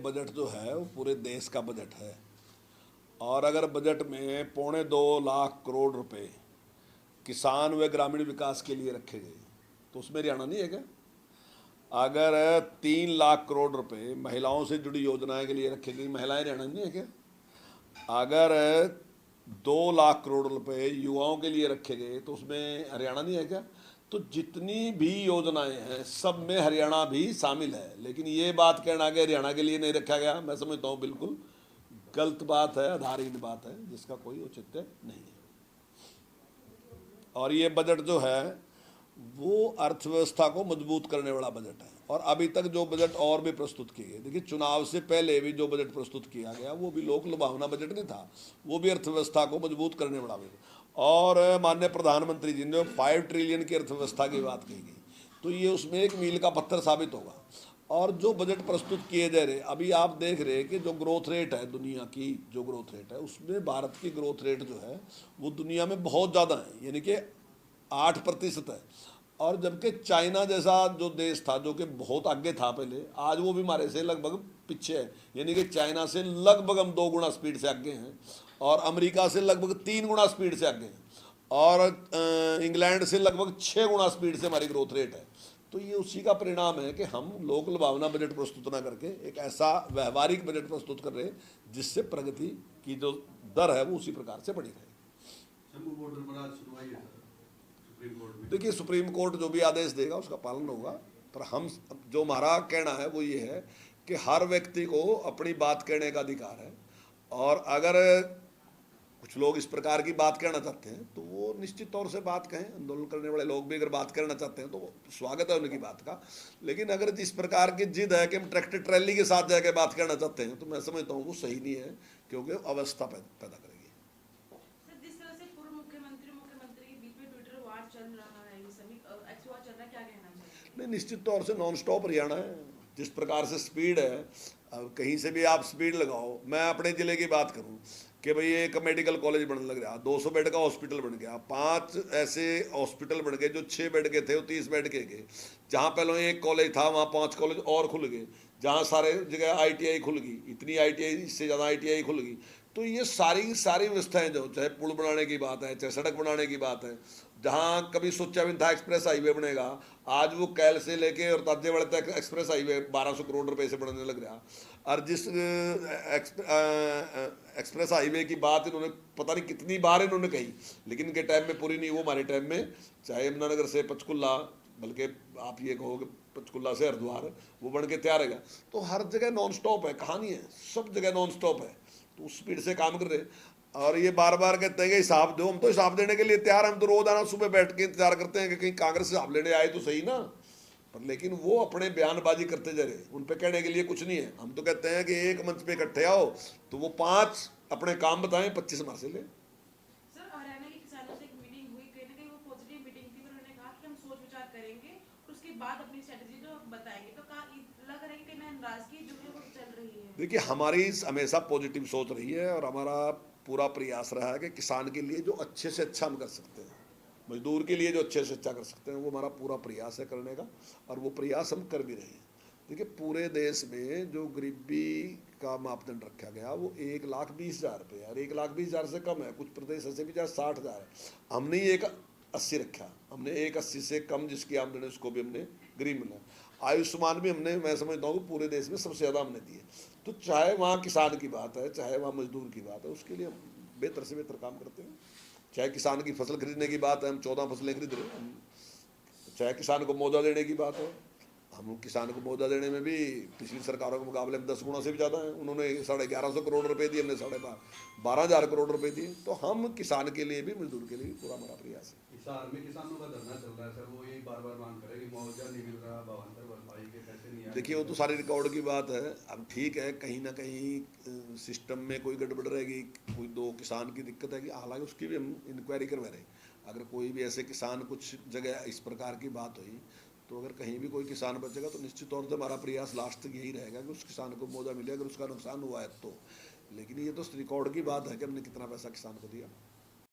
Budget जो है वो पूरे देश का बजट है, और अगर बजट में 2.25 लाख करोड़ रुपए किसान व ग्रामीण विकास के लिए रखे गए तो उसमें हरियाणा नहीं है क्या? अगर 3 लाख करोड़ रुपए महिलाओं से जुड़ी योजनाएं के लिए रखे गई, महिलाएं हरियाणा नहीं है क्या? अगर 2 लाख करोड़ रुपए युवाओं के लिए रखे गए तो उसमें हरियाणा नहीं है क्या? तो जितनी भी योजनाएं हैं सब में हरियाणा भी शामिल है। लेकिन ये बात कहना कि हरियाणा के लिए नहीं रखा गया, मैं समझता हूँ बिल्कुल गलत बात है, आधारहीन बात है, जिसका कोई औचित्य नहीं है। और ये बजट जो है वो अर्थव्यवस्था को मजबूत करने वाला बजट है। और अभी तक जो बजट और भी प्रस्तुत किए गए, देखिए चुनाव से पहले भी जो बजट प्रस्तुत किया गया वो भी लोक लुभावना बजट नहीं था, वो भी अर्थव्यवस्था को मजबूत करने वाला बजट। और माननीय प्रधानमंत्री जी ने 5 ट्रिलियन की अर्थव्यवस्था की बात कही गई, तो ये उसमें एक मील का पत्थर साबित होगा। और जो बजट प्रस्तुत किए जा रहे, अभी आप देख रहे कि जो ग्रोथ रेट है दुनिया की, जो ग्रोथ रेट है उसमें भारत की ग्रोथ रेट जो है वो दुनिया में बहुत ज़्यादा है, यानी कि 8% है। और जबकि चाइना जैसा जो देश था जो कि बहुत आगे था पहले, आज वो भी हमारे से लगभग पीछे है, यानी कि चाइना से लगभग हम 2 गुना स्पीड से आगे हैं, और अमेरिका से लगभग 3 गुना स्पीड से आगे हैं, और इंग्लैंड से लगभग 6 गुना स्पीड से हमारी ग्रोथ रेट है। तो ये उसी का परिणाम है कि हम लोक लुभावना बजट प्रस्तुत ना करके एक ऐसा व्यवहारिक बजट प्रस्तुत कर रहे हैं जिससे प्रगति की जो दर है वो उसी प्रकार से बढ़ी रहे। देखिए सुप्रीम कोर्ट जो भी आदेश देगा उसका पालन होगा, पर हम जो हमारा कहना है वो ये है कि हर व्यक्ति को अपनी बात कहने का अधिकार है, और अगर कुछ लोग इस प्रकार की बात कहना चाहते हैं तो वो निश्चित तौर से बात कहें। आंदोलन करने वाले लोग भी अगर बात करना चाहते हैं तो स्वागत है उनकी बात का। लेकिन अगर जिस प्रकार की जिद है कि हम ट्रैक्टर ट्रैली के साथ जाकर बात करना चाहते हैं तो मैं समझता हूँ वो सही नहीं है, क्योंकि अवस्था पैदा करेगी। नहीं, निश्चित तौर से नॉन स्टॉप हरियाणा है। जिस प्रकार से स्पीड है, अब कहीं से भी आप स्पीड लगाओ। मैं अपने ज़िले की बात करूं कि भाई एक मेडिकल कॉलेज बनने लग रहा, 200 बेड का हॉस्पिटल बन गया, 5 ऐसे हॉस्पिटल बन गए जो 6 बेड के थे वो 30 बेड के गए। जहाँ पहले एक कॉलेज था वहाँ 5 कॉलेज और खुल गए, जहाँ सारे जगह ITI खुल गई, इतनी ITI, इससे ज़्यादा ITI खुल गई। तो ये सारी व्यवस्थाएं, जो चाहे पुल बनाने की बात है, चाहे सड़क बनाने की बात है, जहाँ कभी सोचा भी था एक्सप्रेस हाईवे बनेगा, आज वो कैल से लेके और ताजेवाड़े तक एक्सप्रेस हाईवे 1200 करोड़ रुपए से बनने लग रहा। और जिस एक्सप्रेस हाईवे की बात इन्होंने पता नहीं कितनी बार इन्होंने कही, लेकिन इनके टाइम में पूरी नहीं, वो हमारे टाइम में चाहे यमुनानगर से पंचकुला, बल्कि आप ये कहोगे पंचकुला से हरिद्वार, वो बन के तैयार है। तो हर जगह नॉन स्टॉप है, कहानी है, सब जगह नॉन स्टॉप है, तो उस स्पीड से काम कर रहे। और ये बार बार कहते हैं कि हिसाब दो, हम तो हिसाब देने के लिए तैयार, हम तो रोजाना सुबह बैठ के इंतजार करते हैं कि कहीं कांग्रेस हिसाब लेने आए तो सही ना। पर लेकिन वो अपने बयानबाजी करते जा रहे, उन पे कहने के लिए कुछ नहीं है। हम तो कहते हैं कि एक मंच पे इकट्ठे आओ तो वो 5 अपने काम बताएं, 25 हमारे से ले। देखिए हमारी हमेशा पॉजिटिव सोच रही है, और हमारा पूरा प्रयास रहा है कि किसान के लिए जो अच्छे से अच्छा हम कर सकते हैं, मजदूर के लिए जो अच्छे से अच्छा कर सकते हैं, वो हमारा पूरा प्रयास है करने का, और वो प्रयास हम कर भी रहे हैं। देखिए पूरे देश में जो गरीबी का मापदंड रखा गया वो 1,20,000 रुपये, और 1,20,000 से कम है, कुछ प्रदेश ऐसे भी जहाँ 60,000 है। हमने 1,80 रखा, हमने 1,80 से कम जिसकी आमदनी उसको भी हमने गरीब मिला। आयुष्मान भी हमने, मैं समझता हूँ पूरे देश में सबसे ज़्यादा हमने दिए। तो चाहे वहाँ किसान की बात है, चाहे वहाँ मजदूर की बात है, उसके लिए हम बेहतर से बेहतर काम करते हैं। चाहे किसान की फसल खरीदने की बात है, हम 14 फसलें खरीद रहे हैं। चाहे किसान को मुआवजा देने की बात है, हम किसान को मुआवजा देने में भी पिछली सरकारों के मुकाबले में 10 गुना से भी ज़्यादा है। उन्होंने 1150 करोड़ रुपए दिए, हमने 12,500 करोड़ रुपए दिए। तो हम किसान के लिए भी मजदूर के लिए भी पूरा हमारा प्रयास है। किसानों का धरना चल रहा है सर, वो यही बार बार मांग करे कि मुआवजा नहीं मिल रहा, भावांतर भरपाई के पैसे नहीं आ रहे। देखिए वो तो सारी रिकॉर्ड की बात है। अब ठीक है, कहीं ना कहीं सिस्टम में कोई गड़बड़ रहेगी, कोई 2 किसान की दिक्कत है कि, हालांकि उसकी भी हम इंक्वायरी करवा रहे हैं। अगर कोई भी ऐसे किसान कुछ जगह इस प्रकार की बात हुई तो अगर कहीं भी कोई किसान बचेगा तो निश्चित तौर से हमारा प्रयास लास्ट तक यही रहेगा कि उस किसान को मुआवजा मिले अगर उसका नुकसान हुआ है तो। लेकिन ये तो रिकॉर्ड की बात है कि हमने कितना पैसा किसान को दिया।